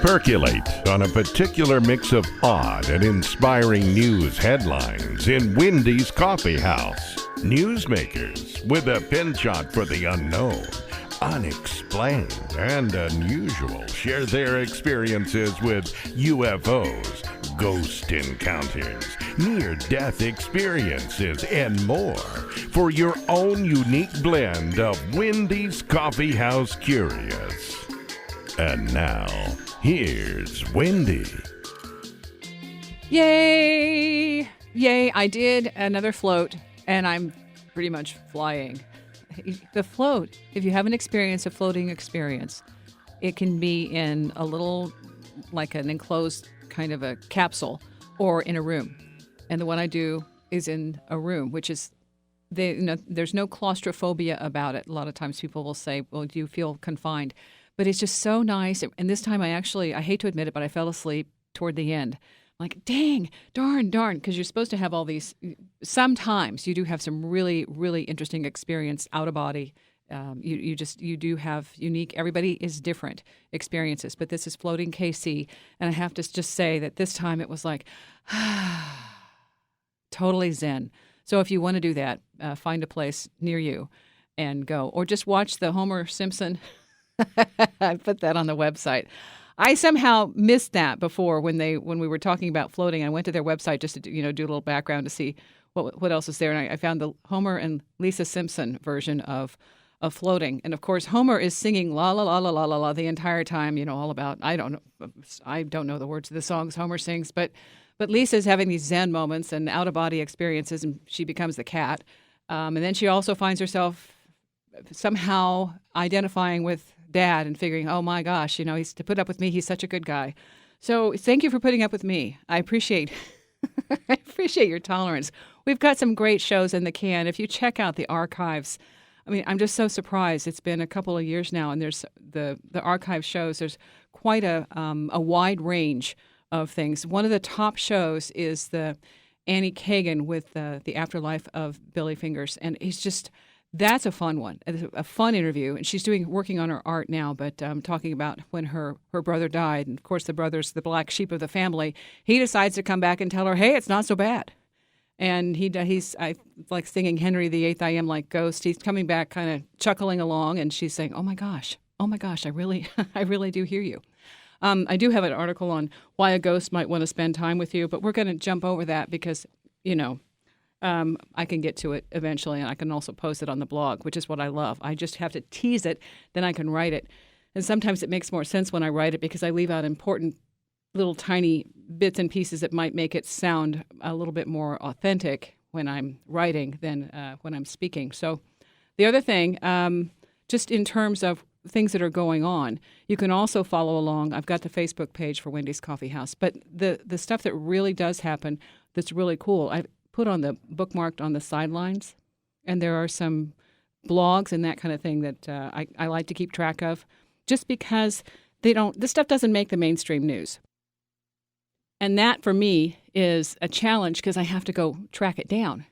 Percolate on a particular mix of odd and inspiring news headlines in Wendy's Coffee House. Newsmakers with a penchant for the unknown, unexplained, and unusual share their experiences with UFOs, ghost encounters, near-death experiences, and more for your own unique blend of Wendy's Coffee House Curious. And now, here's Wendy. Yay! Yay, I did another float, and I'm pretty much flying. The float, if you have an experience, a floating experience, it can be in a little, like an enclosed kind of a capsule, or in a room. And the one I do is in a room, which is, there's no claustrophobia about it. A lot of times people will say, well, do you feel confined? But it's just so nice. And this time I hate to admit it, but I fell asleep toward the end. I'm like, dang, darn, because you're supposed to have all these. Sometimes you do have some really, really interesting experience out of body. You do have unique. Everybody is different experiences, but this is floating KC, and I have to just say that this time it was like, totally zen. So if you want to do that, find a place near you and go, or just watch the Homer Simpson. I put that on the website. I somehow missed that before when we were talking about floating. I went to their website just to do a little background to see what else is there, and I found the Homer and Lisa Simpson version of floating. And of course, Homer is singing la la la la la la la the entire time. All about I don't know the words of the songs Homer sings, but Lisa's having these zen moments and out of body experiences, and she becomes the cat, and then she also finds herself somehow identifying with Dad and figuring, oh my gosh, he's to put up with me. He's such a good guy. So thank you for putting up with me. I appreciate your tolerance. We've got some great shows in the can. If you check out the archives, I'm just so surprised. It's been a couple of years now, and there's the archive shows. There's quite a wide range of things. One of the top shows is the Annie Kagan with the Afterlife of Billy Fingers, and it's just. That's a fun one, a fun interview. And she's working on her art now, but talking about when her brother died. And, of course, the brother's the black sheep of the family. He decides to come back and tell her, hey, it's not so bad. And he's like singing Henry VIII, I Am Like Ghost. He's coming back kind of chuckling along, and she's saying, oh, my gosh, I really do hear you. I do have an article on why a ghost might want to spend time with you, but we're going to jump over that because, I can get to it eventually, and I can also post it on the blog, which is what I love. I just have to tease it, then I can write it. And sometimes it makes more sense when I write it because I leave out important little tiny bits and pieces that might make it sound a little bit more authentic when I'm writing than when I'm speaking. So the other thing, just in terms of things that are going on, you can also follow along. I've got the Facebook page for Wendy's Coffee House. But the stuff that really does happen that's really cool, I've put on the bookmarked on the sidelines, and there are some blogs and that kind of thing that I like to keep track of, just because this stuff doesn't make the mainstream news. And that, for me, is a challenge because I have to go track it down.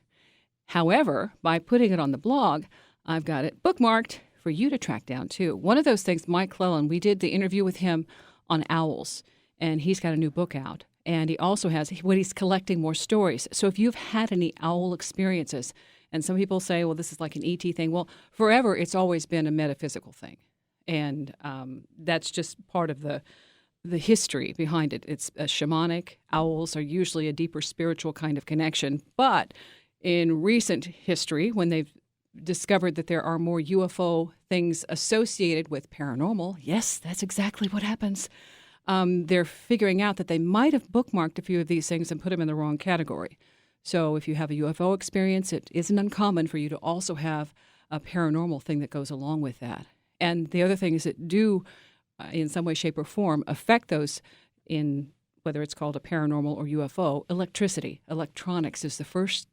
However, by putting it on the blog, I've got it bookmarked for you to track down, too. One of those things, Mike Clellan, we did the interview with him on owls, and he's got a new book out. And he also has, he's collecting more stories. So if you've had any owl experiences, and some people say, well, this is like an ET thing. Well, forever, it's always been a metaphysical thing. And that's just part of the history behind it. It's a shamanic. Owls are usually a deeper spiritual kind of connection. But in recent history, when they've discovered that there are more UFO things associated with paranormal, yes, that's exactly what happens. They're figuring out that they might have bookmarked a few of these things and put them in the wrong category. So if you have a UFO experience, it isn't uncommon for you to also have a paranormal thing that goes along with that. And the other thing is that do, in some way, shape, or form, affect those in, whether it's called a paranormal or UFO, electricity. Electronics is the first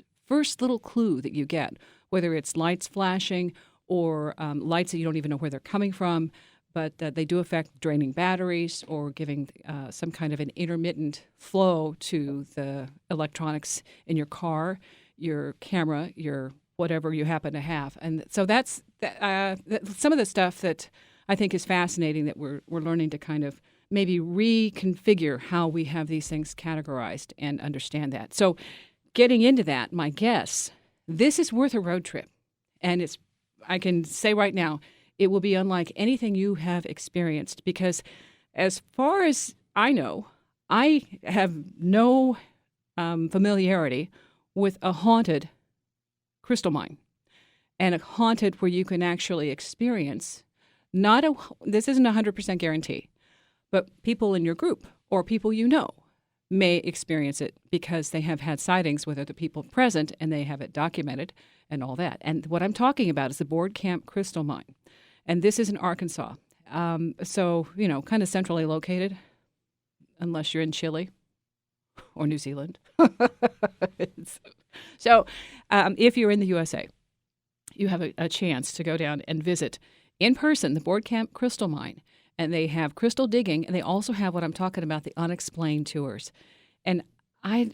little clue that you get, whether it's lights flashing or lights that you don't even know where they're coming from. But they do affect draining batteries or giving some kind of an intermittent flow to the electronics in your car, your camera, your whatever you happen to have. And so that's some of the stuff that I think is fascinating that we're learning to kind of maybe reconfigure how we have these things categorized and understand that. So getting into that, my guess, this is worth a road trip. And I can say right now, it will be unlike anything you have experienced because as far as I know, I have no familiarity with a haunted crystal mine and a haunted where you can actually experience this isn't a 100% guarantee, but people in your group or people you know may experience it because they have had sightings with other people present and they have it documented and all that. And what I'm talking about is the Board Camp Crystal Mine. And this is in Arkansas. So, kind of centrally located, unless you're in Chile or New Zealand. So if you're in the USA, you have a chance to go down and visit in person the Board Camp Crystal Mine. And they have crystal digging, and they also have what I'm talking about, the unexplained tours. And I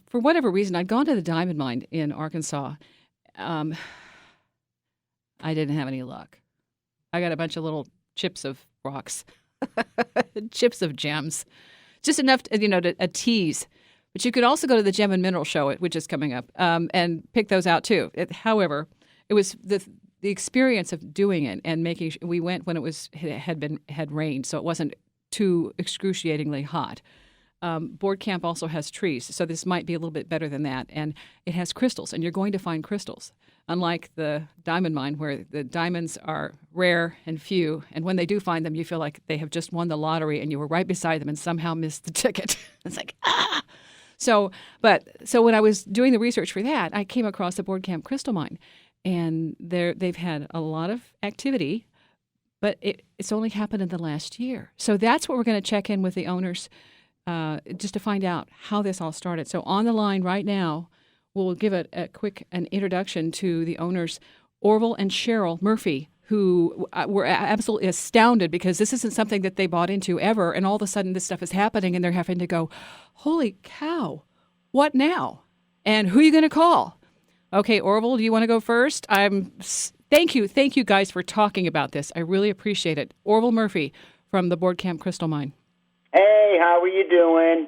for whatever reason, I'd gone to the diamond mine in Arkansas. I didn't have any luck. I got a bunch of little chips of rocks, chips of gems, just enough, to a tease. But you could also go to the Gem and Mineral Show, which is coming up, and pick those out too. However, it was the experience of doing it and making. We went when had rained, so it wasn't too excruciatingly hot. Board Camp also has trees, so this might be a little bit better than that. And it has crystals, and you're going to find crystals. Unlike the diamond mine, where the diamonds are rare and few, and when they do find them, you feel like they have just won the lottery and you were right beside them and somehow missed the ticket. It's like, ah! So when I was doing the research for that, I came across the Board Camp Crystal Mine, and they've had a lot of activity, but it's only happened in the last year. So that's what we're going to check in with the owners just to find out how this all started. So on the line right now, we'll give an introduction to the owners, Orville and Cheryl Murphy, who were absolutely astounded because this isn't something that they bought into ever, and all of a sudden this stuff is happening, and they're having to go, holy cow, what now? And who are you going to call? Okay, Orville, do you want to go first? Thank you guys for talking about this. I really appreciate it. Orville Murphy from the Board Camp Crystal Mine. Hey, how are you doing?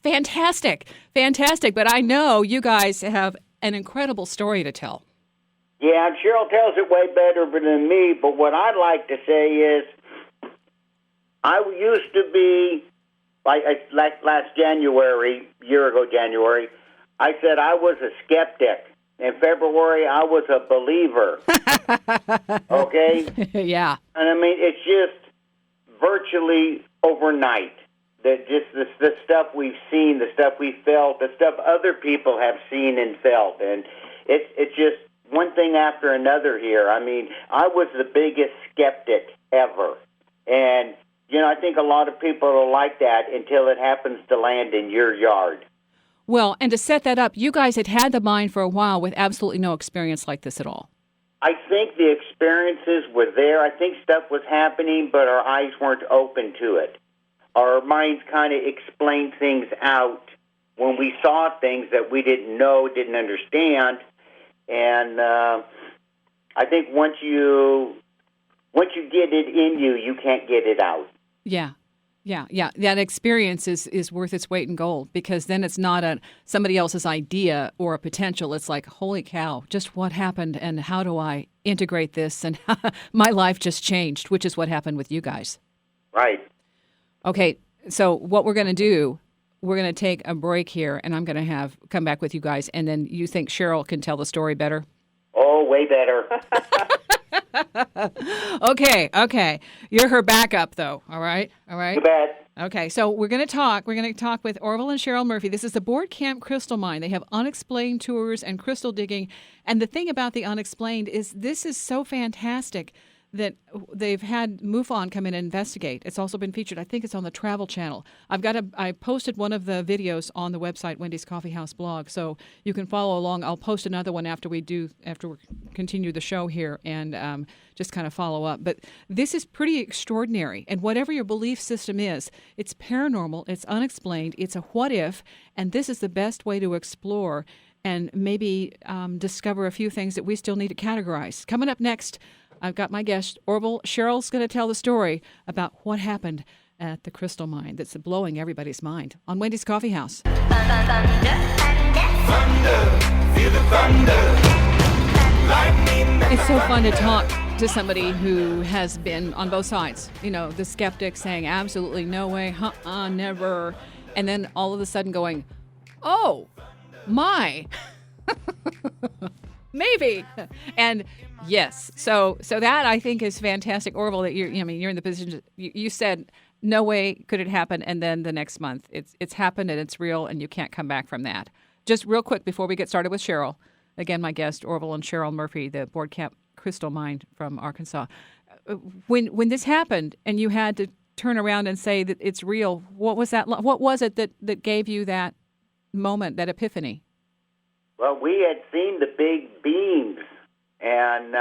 Fantastic. But I know you guys have an incredible story to tell. Yeah, Cheryl tells it way better than me, but what I'd like to say is I used to be, like last January, year ago January, I said I was a skeptic. In February, I was a believer. Okay? Yeah. And I mean, it's just virtually overnight. The stuff we've seen, the stuff we felt, the stuff other people have seen and felt. And it's just one thing after another here. I mean, I was the biggest skeptic ever. And, I think a lot of people are like that until it happens to land in your yard. Well, and to set that up, you guys had the mine for a while with absolutely no experience like this at all. I think the experiences were there. I think stuff was happening, but our eyes weren't open to it. Our minds kind of explained things out when we saw things that we didn't know, didn't understand. And I think once you get it in you, you can't get it out. Yeah. That experience is worth its weight in gold, because then it's not somebody else's idea or a potential. It's like, holy cow, just what happened and how do I integrate this? And my life just changed, which is what happened with you guys. Right. Okay, so what we're going to do, we're going to take a break here, and I'm going to come back with you guys, and then you think Cheryl can tell the story better? Oh, way better. Okay. You're her backup, though. All right. You bet. Okay, so we're going to talk. We're going to talk with Orville and Cheryl Murphy. This is the Board Camp Crystal Mine. They have unexplained tours and crystal digging. And the thing about the unexplained is this is so fantastic that they've had MUFON come in and investigate. It's also been featured. I think it's on the Travel Channel. I posted one of the videos on the website, Wendy's Coffee House blog, so you can follow along. I'll post another one after we continue the show here and just kind of follow up. But this is pretty extraordinary. And whatever your belief system is, it's paranormal, it's unexplained, it's a what if, and this is the best way to explore and maybe discover a few things that we still need to categorize. Coming up next, I've got my guest, Orville. Cheryl's going to tell the story about what happened at the crystal mine that's blowing everybody's mind on Wendy's Coffee House. It's so fun to talk to somebody who has been on both sides. You know, the skeptic saying, absolutely no way, never. And then all of a sudden going, oh, my. Maybe. And yes. So that I think is fantastic. Orville, that you're in the position, you said, no way could it happen. And then the next month it's happened and it's real and you can't come back from that. Just real quick before we get started with Cheryl, again, my guest, Orville and Cheryl Murphy, the Board Camp Crystal Mine from Arkansas. When this happened and you had to turn around and say that it's real, what was that? What was it that gave you that moment, that epiphany? Well, we had seen the big beams and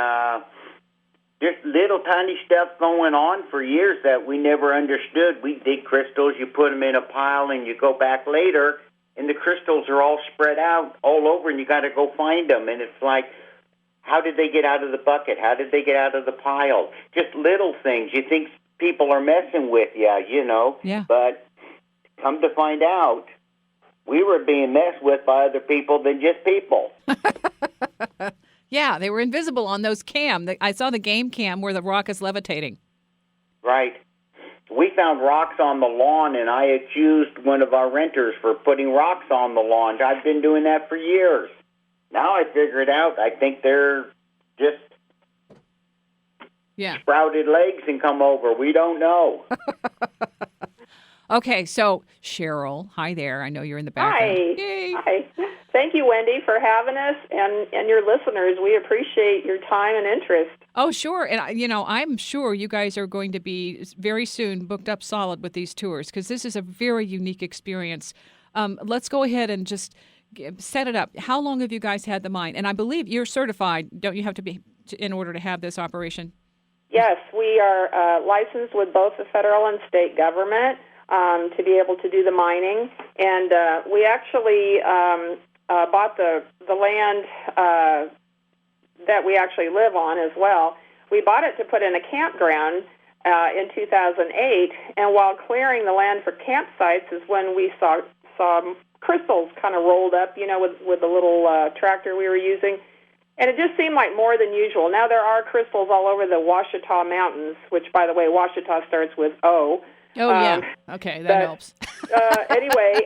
just little tiny stuff going on for years that we never understood. We dig crystals, you put them in a pile, and you go back later, and the crystals are all spread out all over, and you got to go find them. And it's like, how did they get out of the bucket? How did they get out of the pile? Just little things. You think people are messing with you, Yeah. But come to find out, we were being messed with by other people than just people. Yeah, they were invisible on those cam. I saw the game cam where the rock is levitating. Right. We found rocks on the lawn, and I accused one of our renters for putting rocks on the lawn. I've been doing that for years. Now I figure it out. I think they're just sprouted legs and come over. We don't know. Okay, so Cheryl, hi there. I know you're in the background. Hi. Yay. Hi. Thank you, Wendy, for having us, and your listeners. We appreciate your time and interest. Oh, sure. And, I'm sure you guys are going to be very soon booked up solid with these tours because this is a very unique experience. Let's go ahead and just set it up. How long have you guys had the mine? And I believe you're certified. Don't you have to be in order to have this operation? Yes, we are licensed with both the federal and state government to be able to do the mining. And we actually bought the land that we actually live on as well. We bought it to put in a campground in 2008, and while clearing the land for campsites is when we saw crystals kind of rolled up, with the little tractor we were using. And it just seemed like more than usual. Now there are crystals all over the Ouachita Mountains, which, by the way, Ouachita starts with O. Oh, yeah. Okay, that helps. Anyway,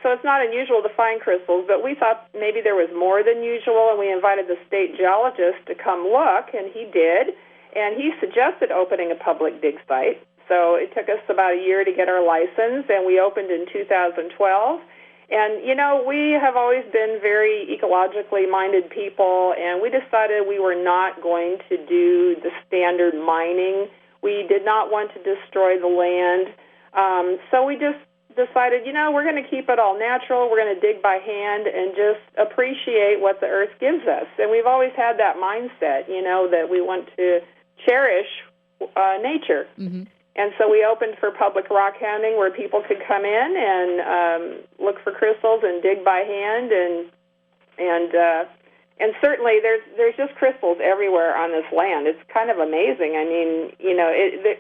so it's not unusual to find crystals, but we thought maybe there was more than usual, and we invited the state geologist to come look, and he did, and he suggested opening a public dig site. So it took us about a year to get our license, and we opened in 2012. And, we have always been very ecologically minded people, and we decided we were not going to do the standard mining. We did not want to destroy the land. So we just decided, we're going to keep it all natural. We're going to dig by hand and just appreciate what the earth gives us. And we've always had that mindset, that we want to cherish nature. Mm-hmm. And so we opened for public rock hounding where people could come in and look for crystals and dig by hand. And certainly there's just crystals everywhere on this land. It's kind of amazing. I mean,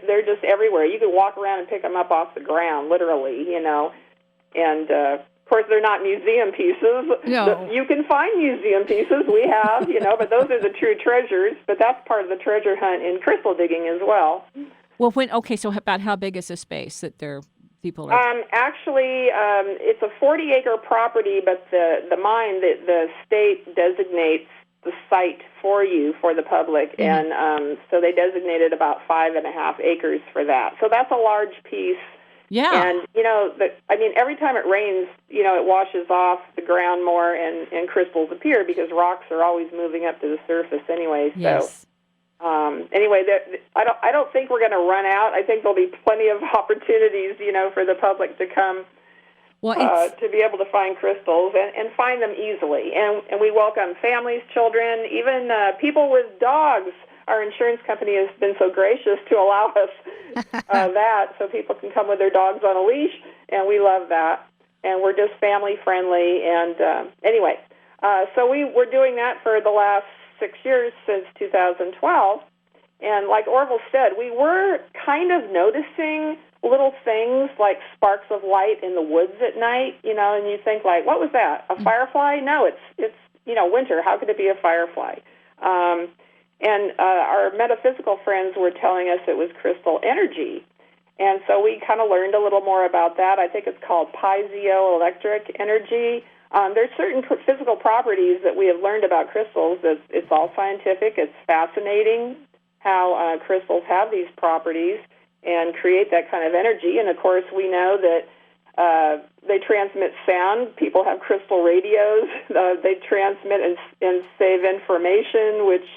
they're just everywhere. You can walk around and pick them up off the ground, literally, And, of course, they're not museum pieces. No. You can find museum pieces. We have, but those are the true treasures. But that's part of the treasure hunt in crystal digging as well. Well, so about how big is the space that people are? Actually, it's a 40-acre property, but the mine, the state designates the site for you, for the public, mm-hmm. and so they designated about 5.5 acres for that. So that's a large piece. Yeah. And, every time it rains, it washes off the ground more and crystals appear because rocks are always moving up to the surface anyway. Yes. So. Anyway, I don't think we're going to run out. I think there'll be plenty of opportunities, for the public to come to be able to find crystals and find them easily. And we welcome families, children, even people with dogs. Our insurance company has been so gracious to allow us that so people can come with their dogs on a leash, and we love that. And we're just family friendly. And so we're doing that for the last 6 years since 2012, And like Orville said, we were kind of noticing little things like sparks of light in the woods at night, and you think like, what was that? A firefly? No, it's winter. How could it be a firefly? And our metaphysical friends were telling us it was crystal energy. And so we kind of learned a little more about that. I think it's called piezoelectric energy. There's certain physical properties that we have learned about crystals. It's all scientific. It's fascinating how crystals have these properties and create that kind of energy. And, of course, we know that they transmit sound. People have crystal radios. They transmit and save information, which,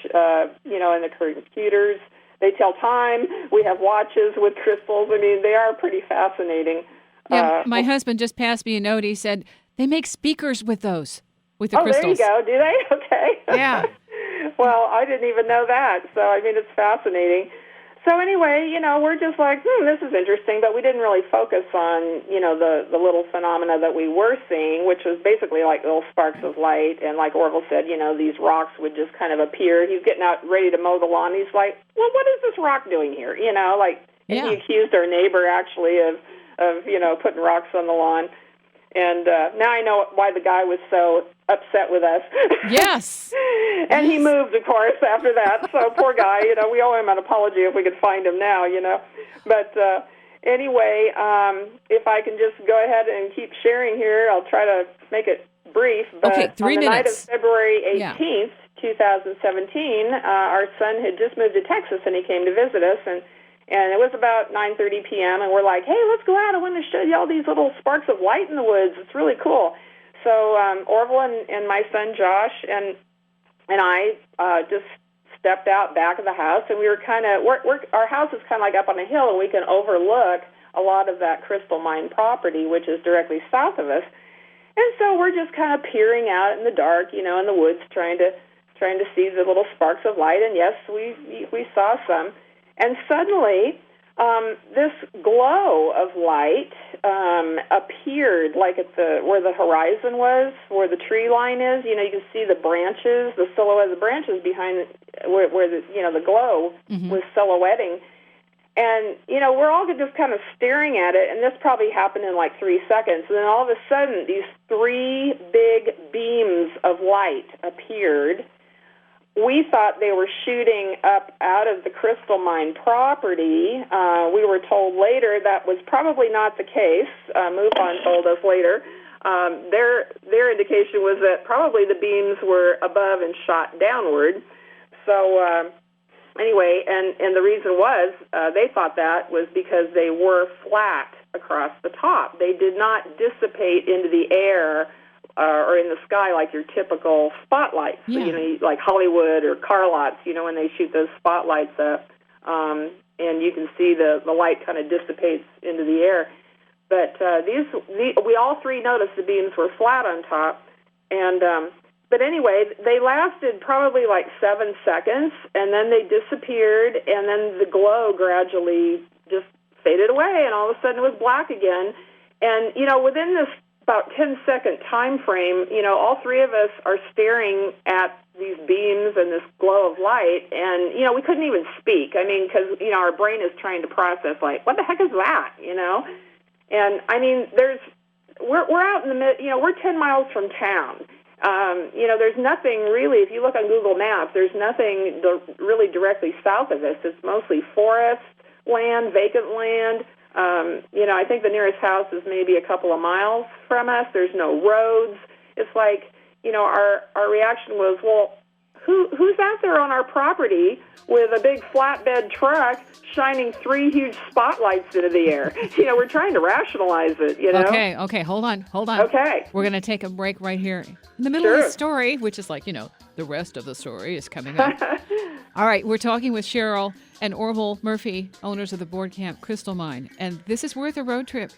in the computers. They tell time. We have watches with crystals. I mean, they are pretty fascinating. Yeah, my husband just passed me a note. He said they make speakers with those, with the crystals. There you go. Do they? Okay. Yeah. Well, I didn't even know that. So, I mean, it's fascinating. So anyway, we're just like, this is interesting, but we didn't really focus on, the little phenomena that we were seeing, which was basically like little sparks of light. And like Orville said, these rocks would just kind of appear. He's getting out ready to mow the lawn. He's like, well, what is this rock doing here? And he accused our neighbor actually of putting rocks on the lawn. And now I know why the guy was so upset with us. Yes. And he moved, of course, after that. So poor guy, we owe him an apology if we could find him now, But anyway, if I can just go ahead and keep sharing here, I'll try to make it brief. But okay, 3 minutes. On the night of February 18th, 2017, our son had just moved to Texas, and he came to visit us, and it was about 9:30 p.m., and we're like, hey, let's go out. I want to show you all these little sparks of light in the woods. It's really cool. So Orville and my son Josh and I just stepped out back of the house, and we were kind of, our house is kind of like up on a hill, and we can overlook a lot of that crystal mine property, which is directly south of us. And so we're just kind of peering out in the dark, in the woods, trying to see the little sparks of light. And yes, we saw some. And suddenly, this glow of light appeared, like at where the horizon was, where the tree line is. You can see the branches, the silhouette of the branches behind where the glow was silhouetting. And we're all just kind of staring at it. And this probably happened in like 3 seconds. And then all of a sudden, these 3 big beams of light appeared. We thought they were shooting up out of the crystal mine property. We were told later that was probably not the case. MUFON told us later. Their indication was that probably the beams were above and shot downward. So anyway, and the reason was they thought that was because they were flat across the top. They did not dissipate into the air or in the sky like your typical spotlights, like Hollywood or car lots, when they shoot those spotlights up, and you can see the light kind of dissipates into the air. But we all three noticed the beams were flat on top, and but anyway, they lasted probably like 7 seconds, and then they disappeared, and then the glow gradually just faded away, and all of a sudden it was black again. And within this about 10-second time frame, all three of us are staring at these beams and this glow of light, and, we couldn't even speak. I mean, because, our brain is trying to process, like, what the heck is that, And, I mean, we're out in the mid, we're 10 miles from town. There's nothing really, if you look on Google Maps, there's nothing really directly south of us. It's mostly forest land, vacant land. I think the nearest house is maybe a couple of miles from us. There's no roads. It's like, our reaction was, well, who's out there on our property with a big flatbed truck shining 3 huge spotlights into the air? We're trying to rationalize it, Okay, hold on. Okay. We're going to take a break right here in the middle of the story, which is like, the rest of the story is coming up. All right, we're talking with Cheryl and Orville Murphy, owners of the Board Camp Crystal Mine. And this is worth a road trip.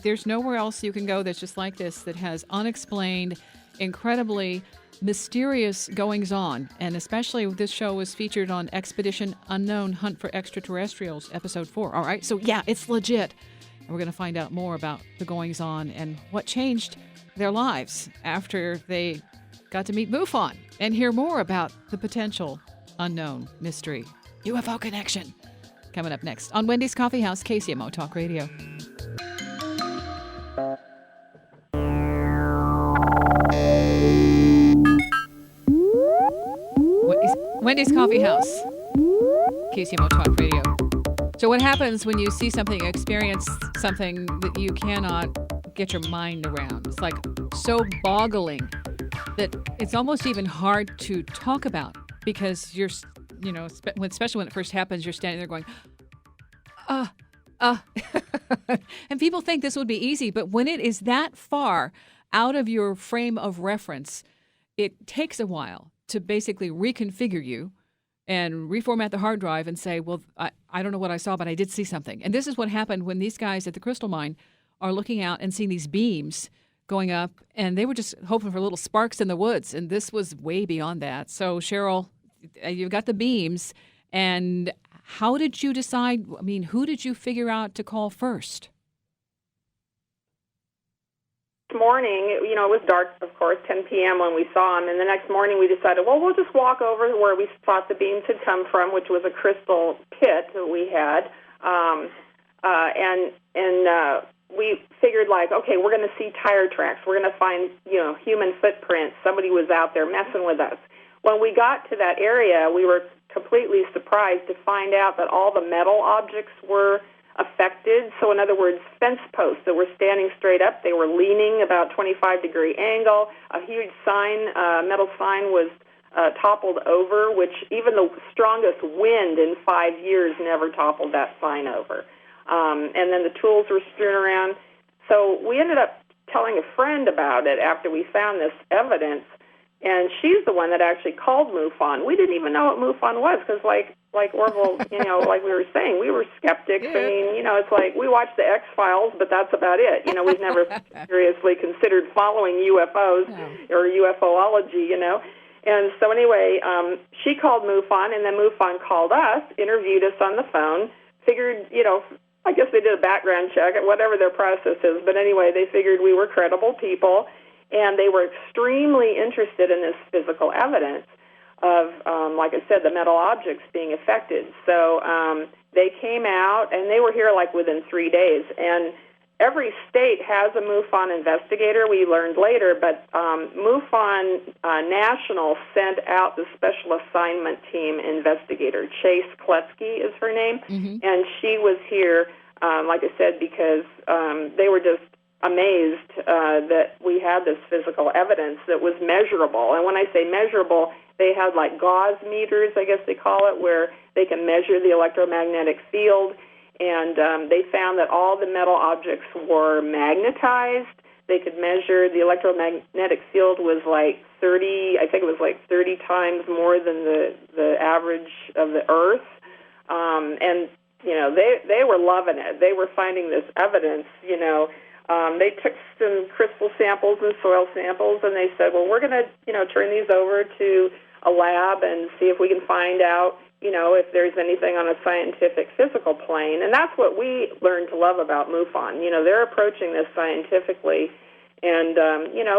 There's nowhere else you can go that's just like this, that has unexplained, incredibly mysterious goings-on. And especially this show was featured on Expedition Unknown Hunt for Extraterrestrials, Episode 4. All right, so yeah, it's legit. And we're going to find out more about the goings-on and what changed their lives after they got to meet MUFON and hear more about the potential unknown mystery UFO Connection. Coming up next on Wendy's Coffee House, KCMO Talk Radio. Wendy's Coffee House, KCMO Talk Radio. So what happens when you see something, experience something that you cannot get your mind around? It's like so boggling that it's almost even hard to talk about because you're, especially when it first happens, you're standing there going, and people think this would be easy, but when it is that far out of your frame of reference, it takes a while to basically reconfigure you and reformat the hard drive and say, well, I don't know what I saw, but I did see something. And this is what happened when these guys at the Crystal Mine are looking out and seeing these beams going up, and they were just hoping for little sparks in the woods, and this was way beyond that. So, Cheryl, you've got the beams, and how did you decide, who did you figure out to call first? Morning, it was dark, of course, 10 p.m. when we saw him, and the next morning we decided, well, we'll just walk over to where we thought the beams had come from, which was a crystal pit that we had, and we figured, okay, we're going to see tire tracks, we're going to find, human footprints, somebody was out there messing with us. When we got to that area, we were completely surprised to find out that all the metal objects were affected. So in other words, fence posts that were standing straight up, they were leaning about 25-degree angle. A huge sign, metal sign was toppled over, which even the strongest wind in 5 years never toppled that sign over. And then the tools were strewn around. So we ended up telling a friend about it after we found this evidence, and she's the one that actually called MUFON. We didn't even know what MUFON was because, like Orville, like we were saying, we were skeptics. Yeah. It's like we watched the X-Files, but that's about it. We've never seriously considered following UFOs or UFOlogy, And so anyway, she called MUFON, and then MUFON called us, interviewed us on the phone, figured, I guess they did a background check, whatever their process is. But anyway, they figured we were credible people, and they were extremely interested in this physical evidence of, like I said, the metal objects being affected. So they came out, and they were here within 3 days. And every state has a MUFON investigator, we learned later, but MUFON National sent out the special assignment team investigator. Chase Kletzky is her name, and she was here, like I said, because they were just amazed that we had this physical evidence that was measurable. And when I say measurable, they had gauze meters, I guess they call it, where they can measure the electromagnetic field. And they found that all the metal objects were magnetized. They could measure the electromagnetic field was 30, I think it was 30 times more than the average of the Earth. And, they were loving it. They were finding this evidence, They took some crystal samples and soil samples, and they said, well, we're going to, turn these over to a lab and see if we can find out, if there's anything on a scientific physical plane. And that's what we learned to love about MUFON. They're approaching this scientifically, and,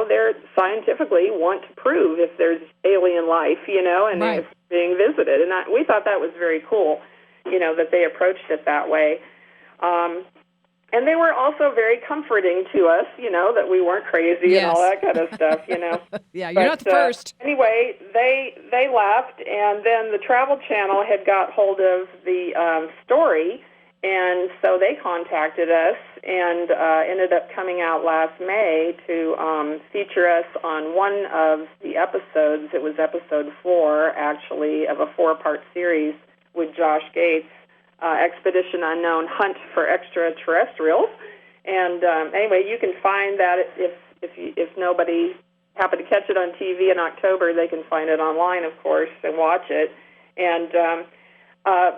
they're scientifically want to prove if there's alien life, and right. It's being visited. And we thought that was very cool, that they approached it that way. And they were also very comforting to us, that we weren't crazy and all that kind of stuff, Yeah, you're not the first. Anyway, they left, and then the Travel Channel had got hold of the story, and so they contacted us and ended up coming out last May to feature us on one of the episodes. It was episode 4, actually, of a 4-part series with Josh Gates. Expedition Unknown, Hunt for Extraterrestrials. And anyway, you can find that if nobody happened to catch it on TV in October, they can find it online, of course, and watch it. And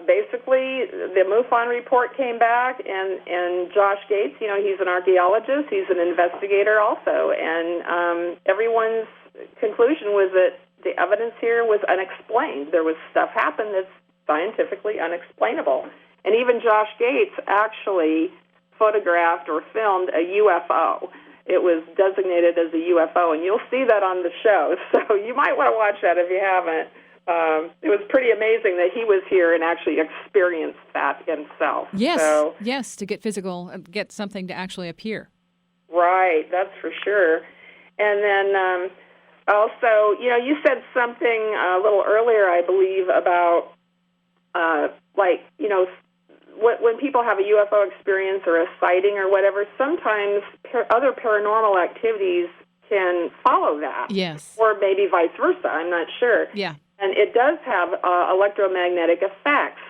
basically, the MUFON report came back, and Josh Gates, he's an archaeologist, he's an investigator also, and everyone's conclusion was that the evidence here was unexplained. There was stuff happened that's scientifically unexplainable. And even Josh Gates actually photographed or filmed a UFO. It was designated as a UFO, and you'll see that on the show. So you might want to watch that if you haven't. it was pretty amazing that he was here and actually experienced that himself. Yes, So, yes, to get physical, get something to actually appear. right, that's for sure. And then also, you said something a little earlier, I believe, about when people have a UFO experience or a sighting or whatever, sometimes other paranormal activities can follow that. Yes. Or maybe vice versa. I'm not sure. Yeah. And it does have electromagnetic effects,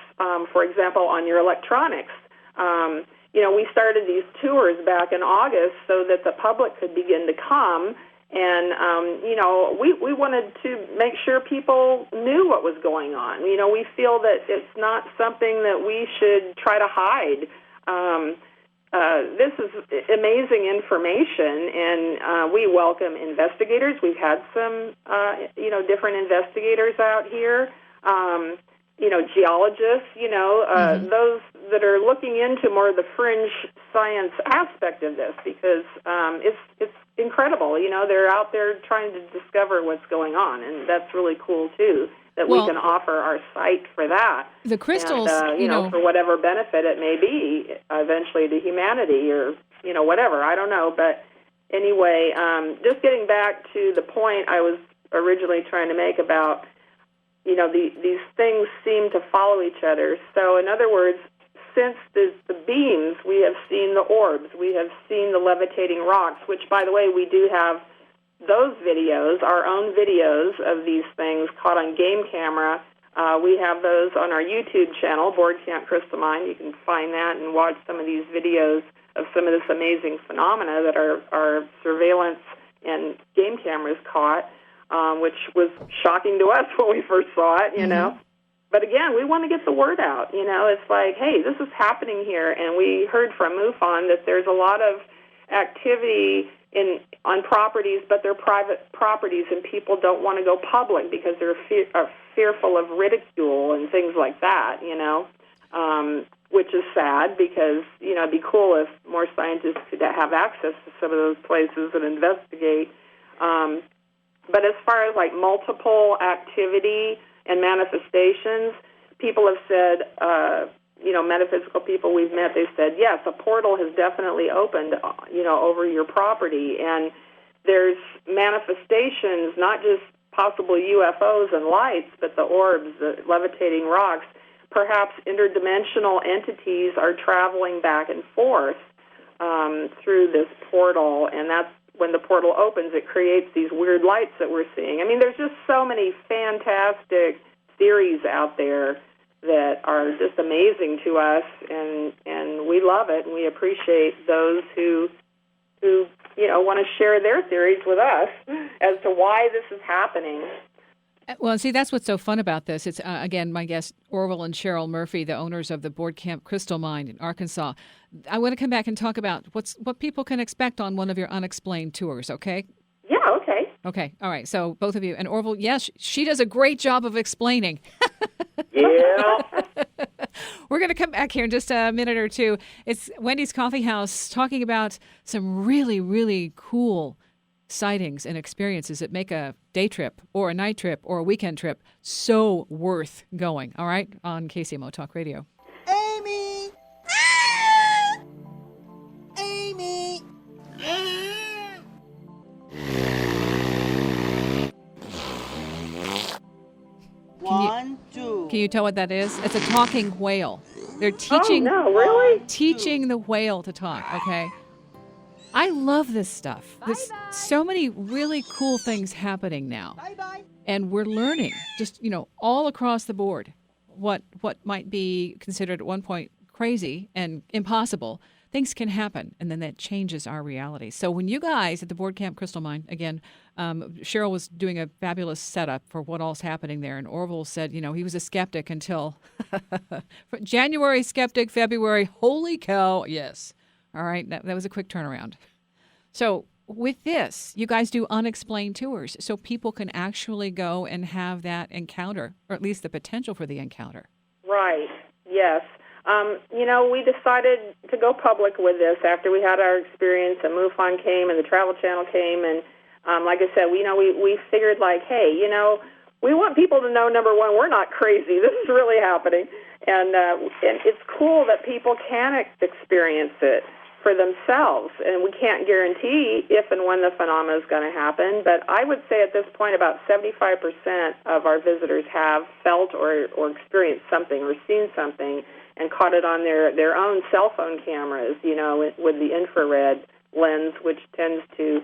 for example, on your electronics. We started these tours back in August so that the public could begin to come. And, we wanted to make sure people knew what was going on. We feel that it's not something that we should try to hide. This is amazing information, and we welcome investigators. We've had some, different investigators out here, geologists, those that are looking into more of the fringe science aspect of this, because it's incredible. They're out there trying to discover what's going on, and that's really cool, too, that we can offer our site for that. The crystals, and, for whatever benefit it may be eventually to humanity or, whatever. I don't know. But anyway, just getting back to the point I was originally trying to make about, these things seem to follow each other. So, in other words, since the beams, we have seen the orbs, we have seen the levitating rocks, which, by the way, we do have those videos, our own videos of these things caught on game camera. We have those on our YouTube channel, Board Camp Crystal Mine. You can find that and watch some of these videos of some of this amazing phenomena that our surveillance and game cameras caught, which was shocking to us when we first saw it, Mm-hmm. But again, we want to get the word out. It's like, hey, this is happening here. And we heard from MUFON that there's a lot of activity on properties, but they're private properties, and people don't want to go public because they're fearful of ridicule and things like that, which is sad because, it'd be cool if more scientists could have access to some of those places and investigate. But as far as like multiple activity and manifestations, people have said, metaphysical people we've met, they've said, yes, a portal has definitely opened, over your property. And there's manifestations, not just possible UFOs and lights, but the orbs, the levitating rocks. Perhaps interdimensional entities are traveling back and forth through this portal, and that's when the portal opens, it creates these weird lights that we're seeing. I mean, there's just so many fantastic theories out there that are just amazing to us, and we love it, and we appreciate those who want to share their theories with us as to why this is happening. Well, see, that's what's so fun about this. It's, again, my guest, Orville and Cheryl Murphy, the owners of the Board Camp Crystal Mine in Arkansas. I want to come back and talk about what people can expect on one of your unexplained tours, okay? Yeah, okay. Okay, all right. So both of you. And Orville, yes, she does a great job of explaining. Yeah. We're going to come back here in just a minute or two. It's Wendy's Coffee House talking about some really, really cool sightings and experiences that make a day trip or a night trip or a weekend trip so worth going, all right, on KCMO Talk Radio. Amy! Amy! One, two. Can you tell what that is? It's a talking whale. They're teaching Oh, no, really? teaching the whale to talk, okay? I love this stuff. There's so many really cool things happening now. Bye-bye. And we're learning just, all across the board what might be considered at one point crazy and impossible. Things can happen, and then that changes our reality. So when you guys at the Board Camp Crystal Mine, again, Cheryl was doing a fabulous setup for what all's happening there, and Orville said, he was a skeptic until January skeptic, February, holy cow, yes. All right, that was a quick turnaround. So with this, you guys do unexplained tours, so people can actually go and have that encounter, or at least the potential for the encounter. Right, yes. We decided to go public with this after we had our experience, and MUFON came, and the Travel Channel came, and like I said, we figured, like, hey, we want people to know, number one, we're not crazy. This is really happening. And it's cool that people can experience it for themselves. And we can't guarantee if and when the phenomena is going to happen. But I would say at this point about 75% of our visitors have felt or experienced something or seen something and caught it on their own cell phone cameras, with the infrared lens, which tends to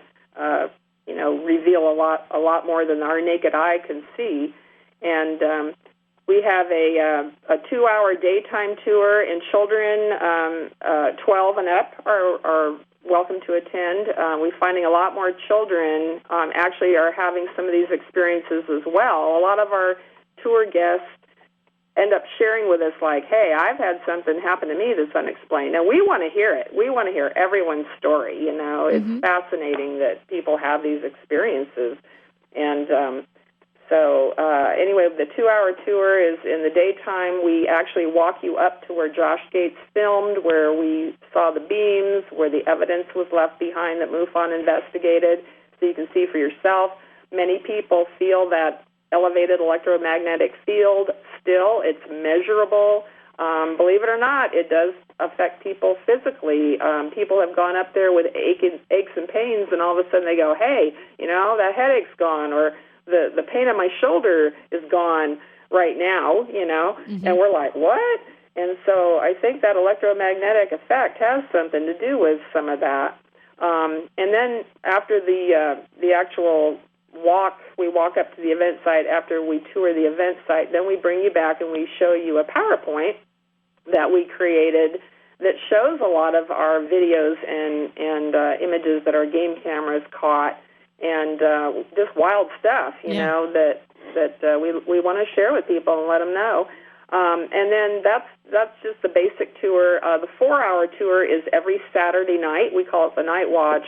reveal a lot more than our naked eye can see. And we have a 2-hour daytime tour, and children 12 and up are welcome to attend. We're finding a lot more children actually are having some of these experiences as well. A lot of our tour guests end up sharing with us like, hey, I've had something happen to me that's unexplained. And we want to hear it. We want to hear everyone's story, It's fascinating that people have these experiences. And anyway, the 2-hour tour is in the daytime. We actually walk you up to where Josh Gates filmed, where we saw the beams, where the evidence was left behind that MUFON investigated, so you can see for yourself. Many people feel that elevated electromagnetic field still. It's measurable. Believe it or not, it does affect people physically. People have gone up there with aches and pains, and all of a sudden they go, hey, that headache's gone, or the pain on my shoulder is gone right now, and we're like, what? And so I think that electromagnetic effect has something to do with some of that. And then after the actual walk, we walk up to the event site after we tour the event site, then we bring you back and we show you a PowerPoint that we created that shows a lot of our videos and images that our game cameras caught, and just wild stuff, that we want to share with people and let them know. And then that's just the basic tour. The 4-hour tour is every Saturday night. We call it the Night Watch,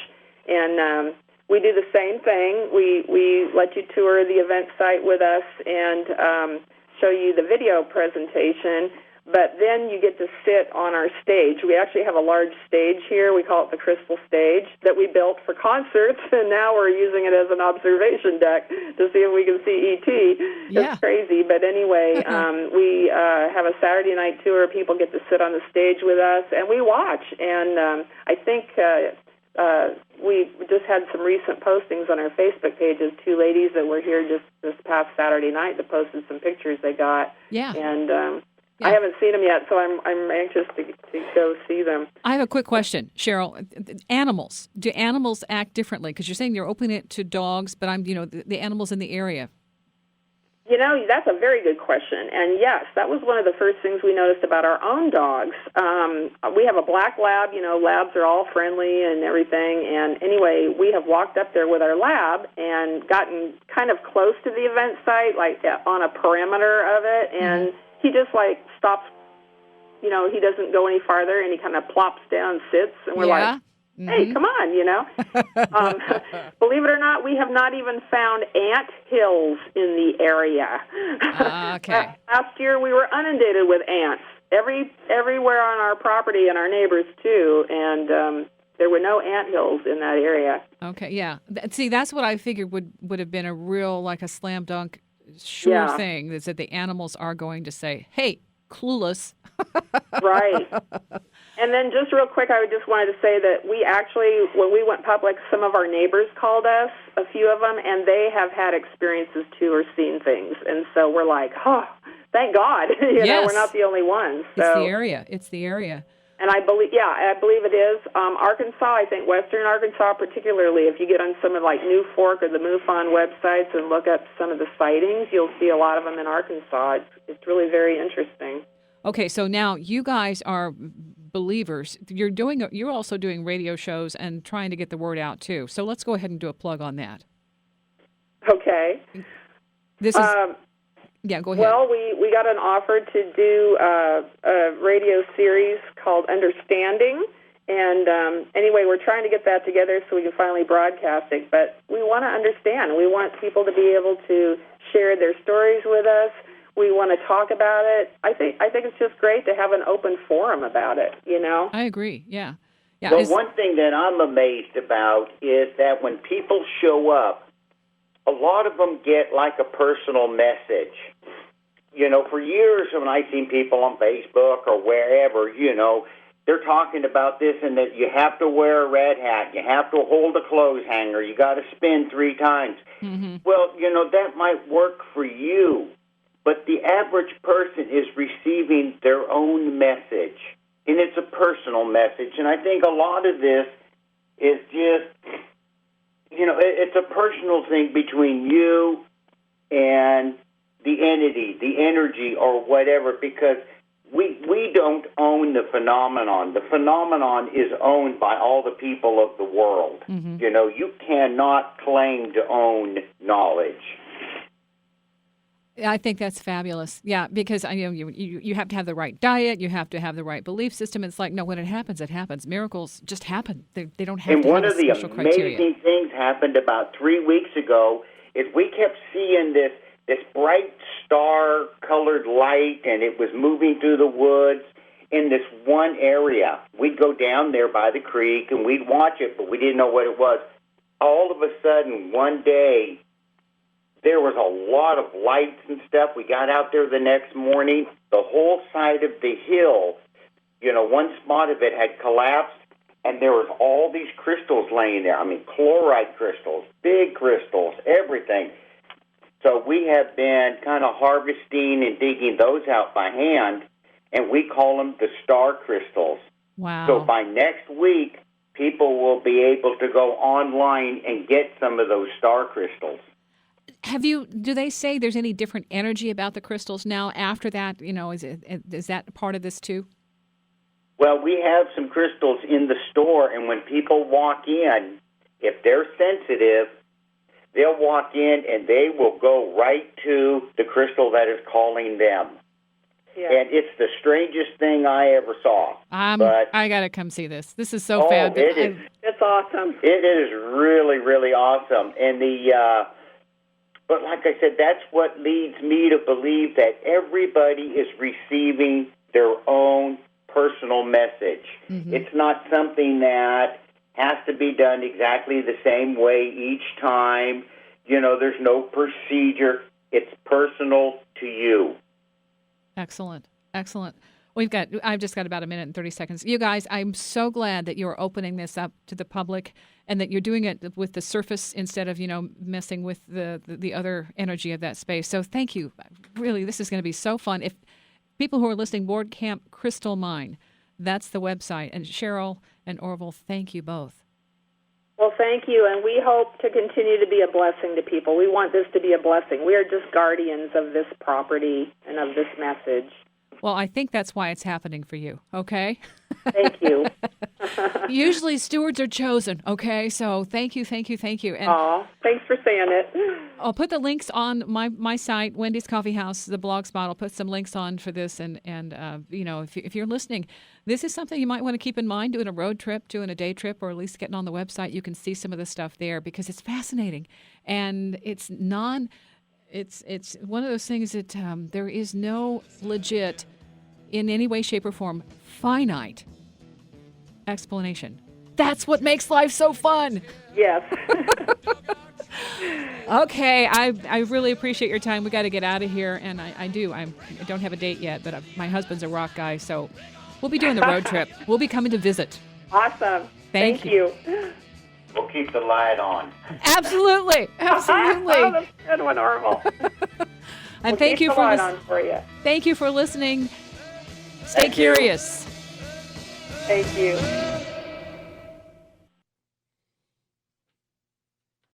and we do the same thing. We let you tour the event site with us and show you the video presentation. But then you get to sit on our stage. We actually have a large stage here. We call it the Crystal Stage that we built for concerts, and now we're using it as an observation deck to see if we can see E.T. Yeah. It's crazy. But anyway, we have a Saturday night tour. People get to sit on the stage with us, and we watch. And I think we just had some recent postings on our Facebook pages. 2 ladies that were here just this past Saturday night that posted some pictures they got. Yeah. And I haven't seen them yet, so I'm anxious to go see them. I have a quick question, Cheryl. Animals. Do animals act differently? Because you're saying you're opening it to dogs, but the animals in the area. That's a very good question. And yes, that was one of the first things we noticed about our own dogs. We have a black lab. Labs are all friendly and everything. And anyway, we have walked up there with our lab and gotten kind of close to the event site, like on a perimeter of it. And he just stops, he doesn't go any farther, and he kind of plops down and sits. And we're like, hey, come on, Believe it or not, we have not even found ant hills in the area. Okay. Last year we were inundated with ants everywhere on our property and our neighbors too, and there were no ant hills in that area. Okay, yeah. See, that's what I figured would have been a real, a slam dunk, sure thing, is that the animals are going to say, hey, clueless. Right. And then just real quick, I just wanted to say that we actually, when we went public, some of our neighbors called us, a few of them, and they have had experiences too or seen things. And so we're like, oh, thank God. We're not the only ones. So. It's the area. And I believe it is. Arkansas, I think western Arkansas particularly, if you get on some of New Fork or the MUFON websites and look up some of the sightings, you'll see a lot of them in Arkansas. It's really very interesting. Okay, so now you guys are believers. You're also doing radio shows and trying to get the word out too. So let's go ahead and do a plug on that. Okay. This is yeah, go ahead. Well, we got an offer to do a radio series called Understanding, and anyway, we're trying to get that together so we can finally broadcast it. But we want to understand. We want people to be able to share their stories with us. We want to talk about it. I think it's just great to have an open forum about it. I agree. Yeah. Well, one thing that I'm amazed about is that when people show up a lot of them get like a personal message. You know, for years when I've seen people on Facebook or wherever, you know, they're talking about this and that you have to wear a red hat, you have to hold a clothes hanger, you got to spin 3 times. Mm-hmm. Well, you know, that might work for you, but the average person is receiving their own message, and it's a personal message. And I think a lot of this is just, you know, it's a personal thing between you and the entity, the energy, or whatever, because we don't own the phenomenon. The phenomenon is owned by all the people of the world. Mm-hmm. You know, you cannot claim to own knowledge. I think that's fabulous. Yeah, because you have to have the right diet, you have to have the right belief system. It's like, no, when it happens, it happens. Miracles just happen. They don't have and to have one a of the special criteria. amazing things happened about 3 weeks ago is we kept seeing this bright star-colored light, and it was moving through the woods in this one area. We'd go down there by the creek, and we'd watch it, but we didn't know what it was. All of a sudden, one day, there was a lot of lights and stuff. We got out there the next morning. The whole side of the hill, you know, one spot of it had collapsed, and there was all these crystals laying there. I mean, chloride crystals, big crystals, everything. So we have been kind of harvesting and digging those out by hand, and we call them the star crystals. Wow. So by next week, people will be able to go online and get some of those star crystals. Do they say there's any different energy about the crystals now after that? You know, is that part of this too? Well, we have some crystals in the store, and when people walk in, if they're sensitive, they'll walk in and they will go right to the crystal that is calling them. Yeah. And it's the strangest thing I ever saw. But I got to come see this. This is so fabulous. It's awesome. It is really, really awesome. And but like I said, that's what leads me to believe that everybody is receiving their own personal message. Mm-hmm. It's not something that has to be done exactly the same way each time. You know, there's no procedure. It's personal to you. Excellent. Excellent. I've just got about a minute and 30 seconds. You guys, I'm so glad that you're opening this up to the public and that you're doing it with the surface instead of, you know, messing with the other energy of that space. So thank you. Really, this is going to be so fun. If people who are listening, Board Camp Crystal Mine, that's the website. And Cheryl and Orville, thank you both. Well, thank you, and we hope to continue to be a blessing to people. We want this to be a blessing. We are just guardians of this property and of this message. Well, I think that's why it's happening for you, okay? Thank you. Usually stewards are chosen, okay? So thank you. And thanks for saying it. I'll put the links on my site, Wendy's Coffee House, the blog spot. I'll put some links on for this. And you know, if you're listening, this is something you might want to keep in mind, doing a road trip, doing a day trip, or at least getting on the website. You can see some of the stuff there because it's fascinating. And it's one of those things that there is no legit, in any way, shape, or form, finite explanation. That's what makes life so fun. Yes. Okay, I really appreciate your time. We got to get out of here, and I don't have a date yet, but my husband's a rock guy, so we'll be doing the road trip. We'll be coming to visit. Awesome. Thank you. We'll keep the light on. Absolutely. That's a good one, Orville. And thank you for listening. Thank you for listening. Stay curious. Thank you.